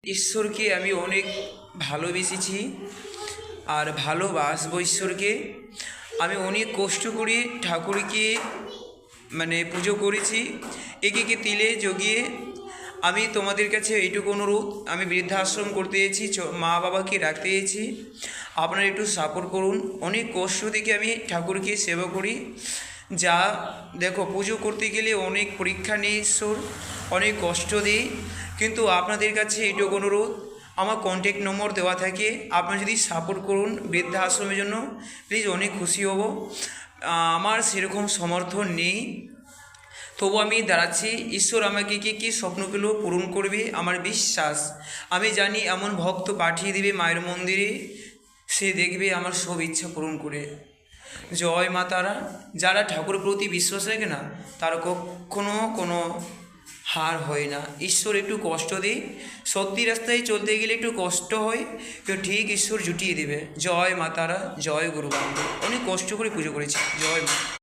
ঈশ্বরকে আমি অনেক ভালোবেসেছি আর ভালোবাসবো ঈশ্বরকে। আমি অনেক কষ্ট করে ঠাকুরকে পুজো করেছি, একে একে তিলে জগিয়ে। আমি তোমাদের কাছে এইটুকু অনুরোধ, আমি বৃদ্ধাশ্রম করতে এসেছি, মা বাবাকে রাখতে এসেছি, আপনারা একটু সাপোর্ট করুন। অনেক কষ্ট থেকে আমি ঠাকুরকে সেবা করি। যা দেখো, পুজো করতে গেলে অনেক পরীক্ষা নিয়ে ঈশ্বর অনেক কষ্ট দিই, কিন্তু আপনাদের কাছে এইটুকু অনুরোধ, আমার কন্ট্যাক্ট নম্বর দেওয়া থাকে, আপনারা যদি সাপোর্ট করুন বৃদ্ধা আশ্রমের জন্য, প্লিজ অনেক খুশি হব। আমার সেরকম সমর্থন নেই, তবু আমি দাঁড়াচ্ছি। ঈশ্বর আমাকে কী স্বপ্নগুলো পূরণ করবে আমার বিশ্বাস। আমি জানি এমন ভক্ত পাঠিয়ে দেবে মায়ের মন্দিরে, সে দেখবে আমার সব ইচ্ছা পূরণ করে। জয় মা তারা। যারা ঠাকুরের প্রতি বিশ্বাস রাখে না, তারা কখনো কোনো হার হয় না। ঈশ্বর একটু কষ্ট দেয়, সত্যি রাস্তায় চলতে গেলে একটু কষ্ট হয়, তো ঠিক ঈশ্বর জুটিয়ে দেবে। জয় মা তারা, জয় গুরু বান্ধব। অনেক কষ্ট করে পুজো করেছি। জয় মা।